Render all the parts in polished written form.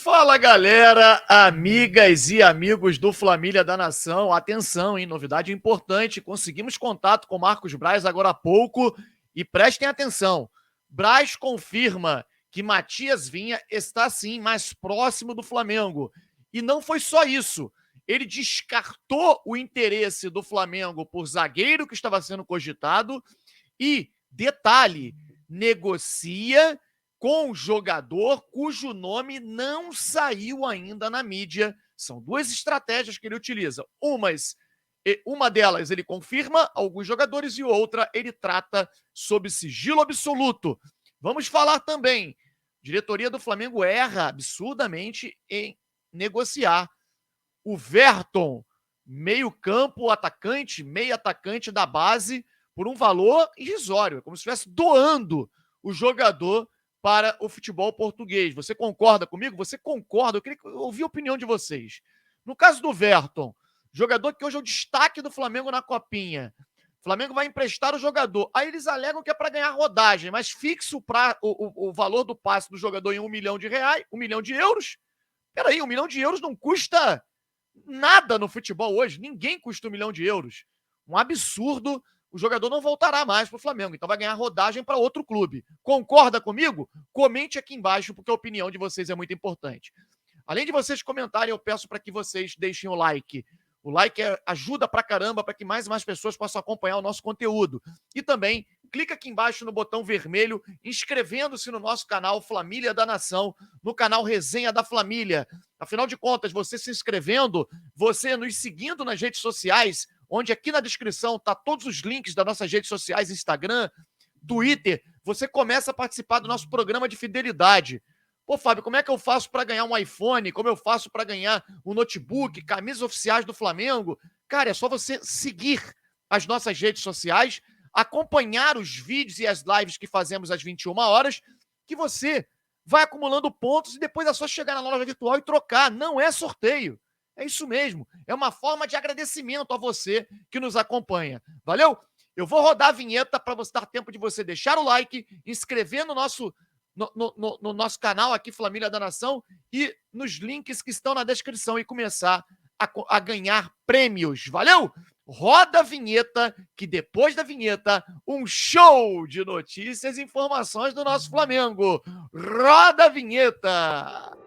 Fala, galera, amigas e amigos do Família da Nação. Atenção, hein? Novidade importante. Conseguimos contato com Marcos Braz agora há pouco e prestem atenção. Braz confirma que Matias Vinha está sim mais próximo do Flamengo. E não foi só isso. Ele descartou o interesse do Flamengo por zagueiro que estava sendo cogitado e, detalhe, negocia com um jogador cujo nome não saiu ainda na mídia. São duas estratégias que ele utiliza. Uma delas ele confirma alguns jogadores e outra ele trata sob sigilo absoluto. Vamos falar também. A diretoria do Flamengo erra absurdamente em negociar o Verton, meio-campo, atacante, meio atacante da base, por um valor irrisório. É como se estivesse doando o jogador para o futebol português. Você concorda comigo? Você concorda? Eu queria ouvir a opinião de vocês. No caso do Verton, jogador que hoje é o destaque do Flamengo na Copinha. O Flamengo vai emprestar o jogador. Aí eles alegam que é para ganhar rodagem, mas fixa o valor do passe do jogador em R$ 1 milhão, 1 milhão de euros. Peraí, 1 milhão de euros não custa nada no futebol hoje. Ninguém custa 1 milhão de euros. Um absurdo. O jogador não voltará mais para o Flamengo, então vai ganhar rodagem para outro clube. Concorda comigo? Comente aqui embaixo, porque a opinião de vocês é muito importante. Além de vocês comentarem, eu peço para que vocês deixem o like. O like ajuda pra caramba para que mais e mais pessoas possam acompanhar o nosso conteúdo. E também, clica aqui embaixo no botão vermelho, inscrevendo-se no nosso canal Família da Nação, no canal Resenha da Família. Afinal de contas, você se inscrevendo, você nos seguindo nas redes sociais, onde aqui na descrição tá todos os links das nossas redes sociais, Instagram, Twitter, você começa a participar do nosso programa de fidelidade. Pô, Fábio, como é que eu faço para ganhar um iPhone? Como eu faço para ganhar um notebook, camisas oficiais do Flamengo? Cara, é só você seguir as nossas redes sociais, acompanhar os vídeos e as lives que fazemos às 21 horas, que você vai acumulando pontos e depois é só chegar na loja virtual e trocar. Não é sorteio. É isso mesmo. É uma forma de agradecimento a você que nos acompanha. Valeu? Eu vou rodar a vinheta para você dar tempo de você deixar o like, inscrever no nosso canal aqui, Família da Nação, e nos links que estão na descrição e começar a ganhar prêmios. Valeu? Roda a vinheta, que depois da vinheta, um show de notícias e informações do nosso Flamengo. Roda a vinheta!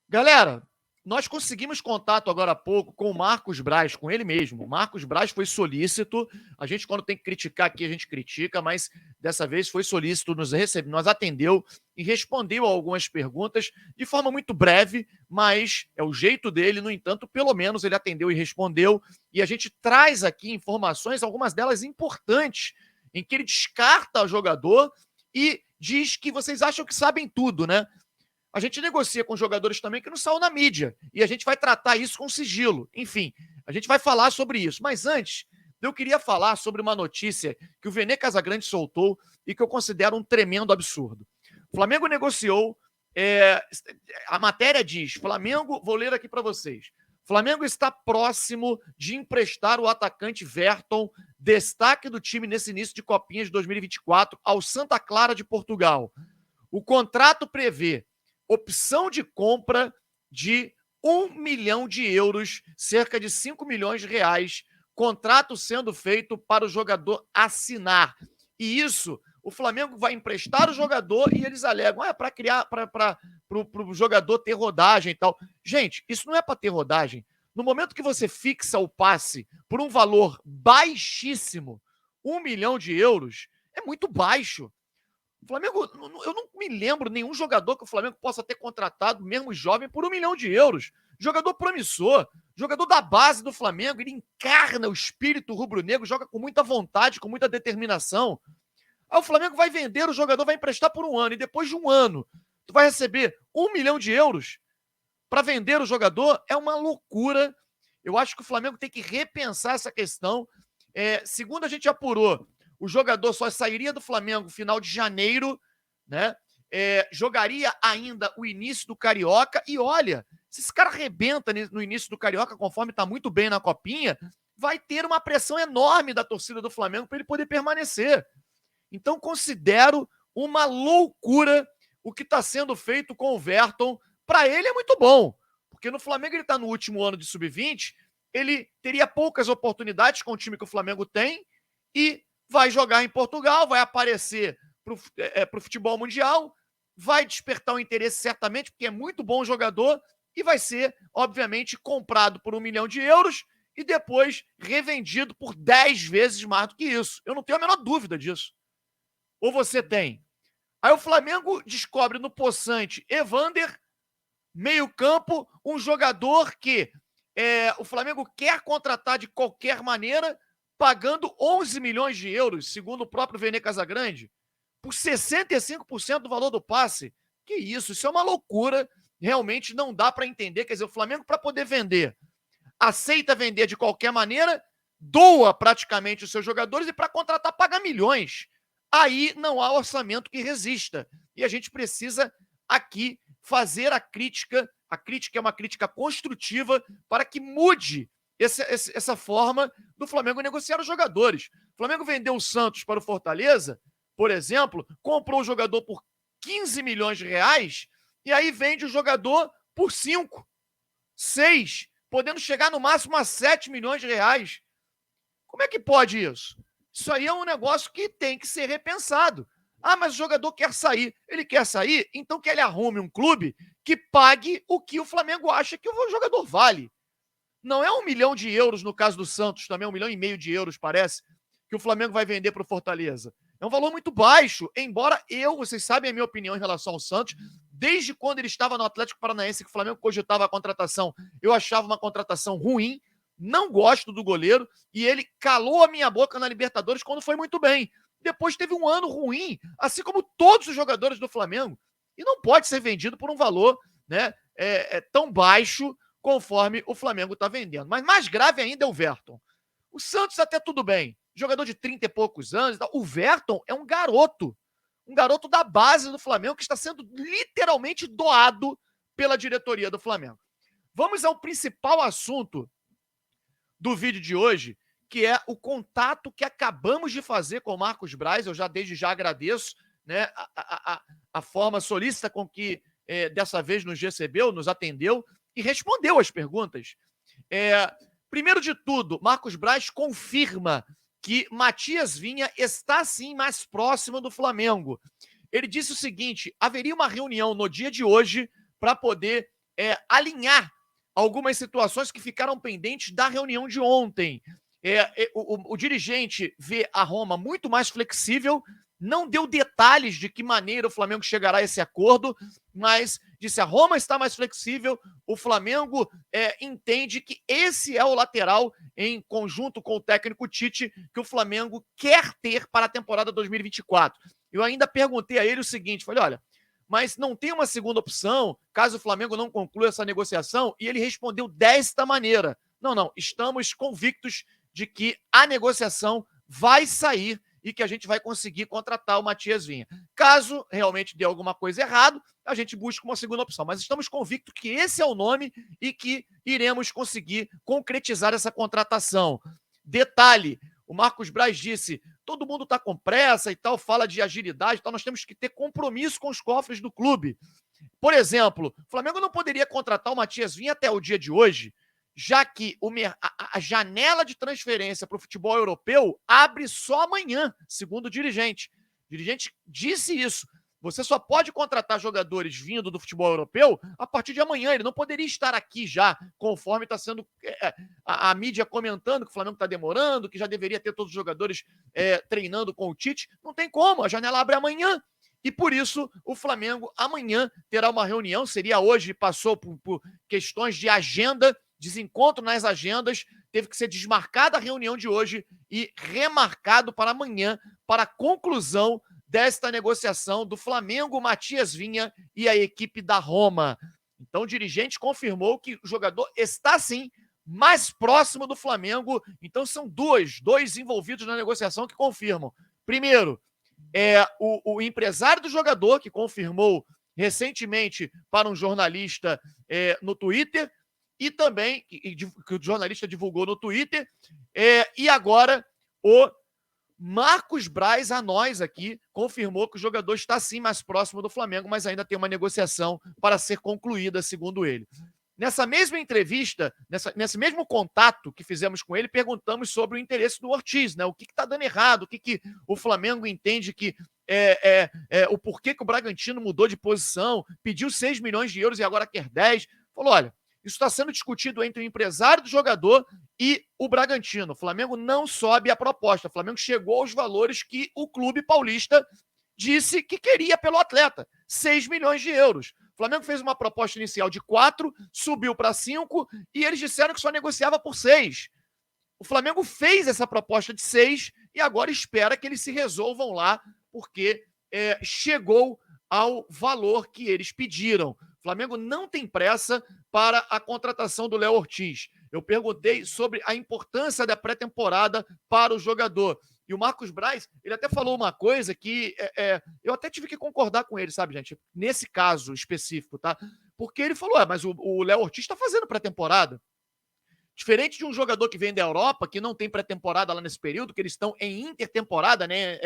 Galera, nós conseguimos contato agora há pouco com o Marcos Braz, com ele mesmo. O Marcos Braz foi solícito. A gente, quando tem que criticar aqui, a gente critica, mas dessa vez foi solícito, nos atendeu e respondeu a algumas perguntas de forma muito breve, mas é o jeito dele. No entanto, pelo menos ele atendeu e respondeu. E a gente traz aqui informações, algumas delas importantes, em que ele descarta o jogador e diz que vocês acham que sabem tudo, né? A gente negocia com jogadores também que não saiu na mídia. E a gente vai tratar isso com sigilo. Enfim, a gente vai falar sobre isso. Mas antes, eu queria falar sobre uma notícia que o Vene Casagrande soltou e que eu considero um tremendo absurdo. O Flamengo negociou... a matéria diz, Flamengo, vou ler aqui para vocês. Flamengo está próximo de emprestar o atacante Verton, destaque do time nesse início de Copinha de 2024, ao Santa Clara de Portugal. O contrato prevê opção de compra de 1 milhão de euros, cerca de 5 milhões de reais, contrato sendo feito para o jogador assinar. E isso, o Flamengo vai emprestar o jogador e eles alegam, para criar, para o jogador ter rodagem e tal. Gente, isso não é para ter rodagem. No momento que você fixa o passe por um valor baixíssimo, 1 milhão de euros, é muito baixo. O Flamengo, eu não me lembro nenhum jogador que o Flamengo possa ter contratado, mesmo jovem, por 1 milhão de euros. Jogador promissor, jogador da base do Flamengo, ele encarna o espírito rubro-negro, joga com muita vontade, com muita determinação. Aí o Flamengo vai vender o jogador, vai emprestar por 1 ano, e depois de 1 ano, tu vai receber 1 milhão de euros para vender o jogador? É uma loucura. Eu acho que o Flamengo tem que repensar essa questão. Segundo a gente apurou, o jogador só sairia do Flamengo no final de janeiro, né? Jogaria ainda o início do Carioca. E olha, Se esse cara arrebenta no início do Carioca, conforme está muito bem na Copinha, vai ter uma pressão enorme da torcida do Flamengo para ele poder permanecer. Então, considero uma loucura o que está sendo feito com o Verton. Para ele é muito bom, porque no Flamengo ele está no último ano de sub-20, ele teria poucas oportunidades com o time que o Flamengo tem e vai jogar em Portugal, vai aparecer para o futebol mundial, vai despertar o interesse certamente, porque é muito bom jogador, e vai ser, obviamente, comprado por 1 milhão de euros e depois revendido por 10 vezes mais do que isso. Eu não tenho a menor dúvida disso. Ou você tem? Aí o Flamengo descobre no possante Evander, meio-campo, um jogador que o Flamengo quer contratar de qualquer maneira, pagando 11 milhões de euros, segundo o próprio Vene Casagrande, por 65% do valor do passe. Que isso? Isso é uma loucura. Realmente não dá para entender. Quer dizer, o Flamengo, para poder vender, aceita vender de qualquer maneira, doa praticamente os seus jogadores e para contratar paga milhões. Aí não há orçamento que resista. E a gente precisa aqui fazer a crítica. A crítica é uma crítica construtiva para que mude essa forma do Flamengo negociar os jogadores. O Flamengo vendeu o Santos para o Fortaleza, por exemplo, comprou o jogador por 15 milhões de reais e aí vende o jogador por 5, 6, podendo chegar no máximo a 7 milhões de reais. Como é que pode isso? Isso aí é um negócio que tem que ser repensado. Ah, mas o jogador quer sair. Ele quer sair, então que ele arrume um clube que pague o que o Flamengo acha que o jogador vale. Não é 1 milhão de euros no caso do Santos, também 1,5 milhão de euros, parece, que o Flamengo vai vender para o Fortaleza. É um valor muito baixo, embora vocês sabem a minha opinião em relação ao Santos, desde quando ele estava no Atlético Paranaense, que o Flamengo cogitava a contratação, eu achava uma contratação ruim, não gosto do goleiro, e ele calou a minha boca na Libertadores quando foi muito bem. Depois teve um ano ruim, assim como todos os jogadores do Flamengo, e não pode ser vendido por um valor, né, tão baixo conforme o Flamengo está vendendo. Mas mais grave ainda é o Verton. O Santos até tudo bem, jogador de 30 e poucos anos. O Verton é um garoto da base do Flamengo que está sendo literalmente doado pela diretoria do Flamengo. Vamos ao principal assunto do vídeo de hoje, que é o contato que acabamos de fazer com o Marcos Braz. Eu desde já agradeço, né, a forma solícita com que dessa vez nos recebeu, nos atendeu e respondeu as perguntas. Primeiro de tudo, Marcos Braz confirma que Matias Vinha está sim mais próximo do Flamengo. Ele disse o seguinte: haveria uma reunião no dia de hoje para poder alinhar algumas situações que ficaram pendentes da reunião de ontem. O dirigente vê a Roma muito mais flexível, não deu detalhes de que maneira o Flamengo chegará a esse acordo, mas disse: a Roma está mais flexível, o Flamengo entende que esse é o lateral, em conjunto com o técnico Tite, que o Flamengo quer ter para a temporada 2024. Eu ainda perguntei a ele o seguinte, falei: olha, mas não tem uma segunda opção, caso o Flamengo não conclua essa negociação? E ele respondeu desta maneira: não, estamos convictos de que a negociação vai sair e que a gente vai conseguir contratar o Matias Vinha. Caso realmente dê alguma coisa errada, a gente busca uma segunda opção. Mas estamos convictos que esse é o nome e que iremos conseguir concretizar essa contratação. Detalhe, o Marcos Braz disse: todo mundo está com pressa e tal, fala de agilidade e tal, nós temos que ter compromisso com os cofres do clube. Por exemplo, o Flamengo não poderia contratar o Matias Vinha até o dia de hoje, já que a janela de transferência para o futebol europeu abre só amanhã, segundo o dirigente. O dirigente disse isso. Você só pode contratar jogadores vindo do futebol europeu a partir de amanhã. Ele não poderia estar aqui já, conforme está sendo a mídia comentando que o Flamengo está demorando, que já deveria ter todos os jogadores treinando com o Tite. Não tem como, a janela abre amanhã. E por isso o Flamengo amanhã terá uma reunião, seria hoje, passou por questões de agenda, desencontro nas agendas, teve que ser desmarcada a reunião de hoje e remarcado para amanhã, para a conclusão desta negociação do Flamengo, Matias Vinha e a equipe da Roma. Então o dirigente confirmou que o jogador está sim mais próximo do Flamengo. Então são dois envolvidos na negociação que confirmam. Primeiro, o empresário do jogador, que confirmou recentemente para um jornalista no Twitter, e também, que o jornalista divulgou no Twitter, e agora o Marcos Braz, a nós aqui, confirmou que o jogador está sim mais próximo do Flamengo, mas ainda tem uma negociação para ser concluída, segundo ele. Nessa mesma entrevista, nesse mesmo contato que fizemos com ele, perguntamos sobre o interesse do Ortiz, né? O que está dando errado, o que o Flamengo entende que o porquê que o Bragantino mudou de posição, pediu 6 milhões de euros e agora quer 10. Falou, olha, isso está sendo discutido entre o empresário do jogador e o Bragantino. O Flamengo não sobe a proposta. O Flamengo chegou aos valores que o clube paulista disse que queria pelo atleta, 6 milhões de euros. O Flamengo fez uma proposta inicial de 4, subiu para 5 e eles disseram que só negociava por 6. O Flamengo fez essa proposta de 6 e agora espera que eles se resolvam lá, porque chegou ao valor que eles pediram. O Flamengo não tem pressa para a contratação do Léo Ortiz. Eu perguntei sobre a importância da pré-temporada para o jogador. E o Marcos Braz, ele até falou uma coisa que eu até tive que concordar com ele, sabe, gente? Nesse caso específico, tá? Porque ele falou, mas o Léo Ortiz está fazendo pré-temporada. Diferente de um jogador que vem da Europa, que não tem pré-temporada lá nesse período, que eles estão em intertemporada, né?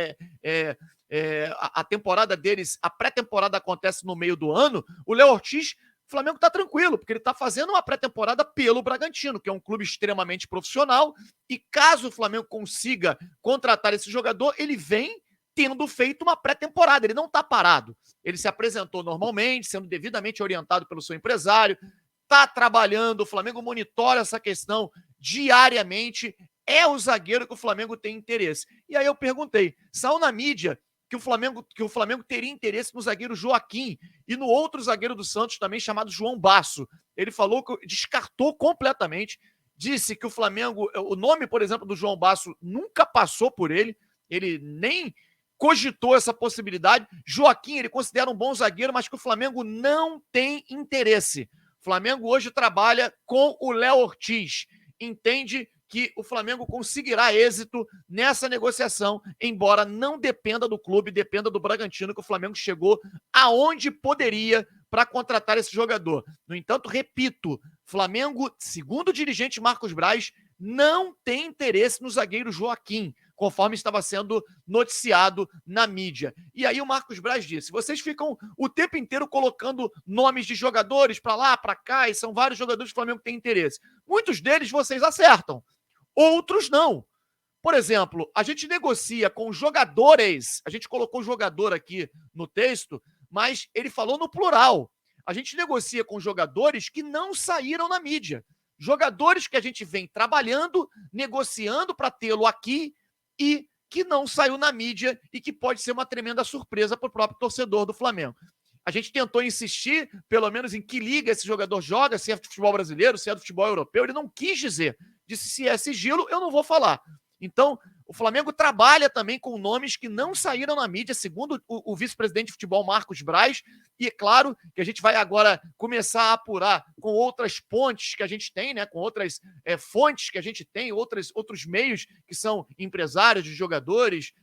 A temporada deles, a pré-temporada acontece no meio do ano. O Léo Ortiz, o Flamengo está tranquilo, porque ele está fazendo uma pré-temporada pelo Bragantino, que é um clube extremamente profissional. E caso o Flamengo consiga contratar esse jogador, ele vem tendo feito uma pré-temporada. Ele não está parado. Ele se apresentou normalmente, sendo devidamente orientado pelo seu empresário. Está trabalhando, o Flamengo monitora essa questão diariamente, é o zagueiro que o Flamengo tem interesse. E aí eu perguntei, saiu na mídia que o Flamengo teria interesse no zagueiro Joaquim e no outro zagueiro do Santos também chamado João Basso. Ele falou que descartou completamente, disse que o Flamengo, o nome, por exemplo, do João Basso nunca passou por ele nem cogitou essa possibilidade. Joaquim, ele considera um bom zagueiro, mas que o Flamengo não tem interesse. O Flamengo hoje trabalha com o Léo Ortiz. Entende que o Flamengo conseguirá êxito nessa negociação, embora não dependa do clube, dependa do Bragantino, que o Flamengo chegou aonde poderia para contratar esse jogador. No entanto, repito, Flamengo, segundo o dirigente Marcos Braz, não tem interesse no zagueiro Joaquim, conforme estava sendo noticiado na mídia. E aí o Marcos Braz disse, vocês ficam o tempo inteiro colocando nomes de jogadores para lá, para cá, e são vários jogadores que o Flamengo tem interesse. Muitos deles vocês acertam, outros não. Por exemplo, a gente negocia com jogadores, a gente colocou jogador aqui no texto, mas ele falou no plural. A gente negocia com jogadores que não saíram na mídia. Jogadores que a gente vem trabalhando, negociando para tê-lo aqui, e que não saiu na mídia e que pode ser uma tremenda surpresa para o próprio torcedor do Flamengo. A gente tentou insistir, pelo menos, em que liga esse jogador joga, se é do futebol brasileiro, se é do futebol europeu. Ele não quis dizer. Disse, se é sigilo, eu não vou falar. Então, o Flamengo trabalha também com nomes que não saíram na mídia, segundo o vice-presidente de futebol, Marcos Braz, e é claro que a gente vai agora começar a apurar com outras pontes que a gente tem, né, com outras fontes que a gente tem, outros meios que são empresários de jogadores,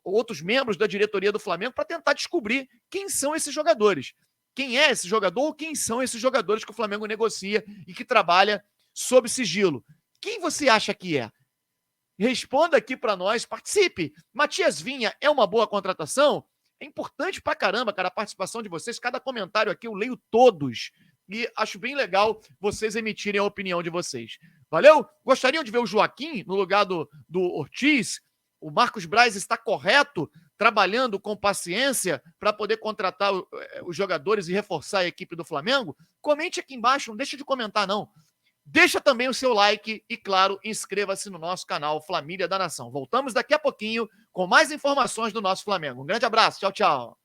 outros membros da diretoria do Flamengo, para tentar descobrir quem são esses jogadores. Quem é esse jogador ou quem são esses jogadores que o Flamengo negocia e que trabalha sob sigilo. Quem você acha que é? Responda aqui para nós, participe. Matias Vinha é uma boa contratação? É importante pra caramba, cara, a participação de vocês. Cada comentário aqui eu leio todos. E acho bem legal vocês emitirem a opinião de vocês. Valeu? Gostariam de ver o Joaquim no lugar do Ortiz? O Marcos Braz está correto, trabalhando com paciência para poder contratar os jogadores e reforçar a equipe do Flamengo? Comente aqui embaixo, não deixa de comentar, não. Deixa também o seu like e, claro, inscreva-se no nosso canal Família da Nação. Voltamos daqui a pouquinho com mais informações do nosso Flamengo. Um grande abraço. Tchau, tchau.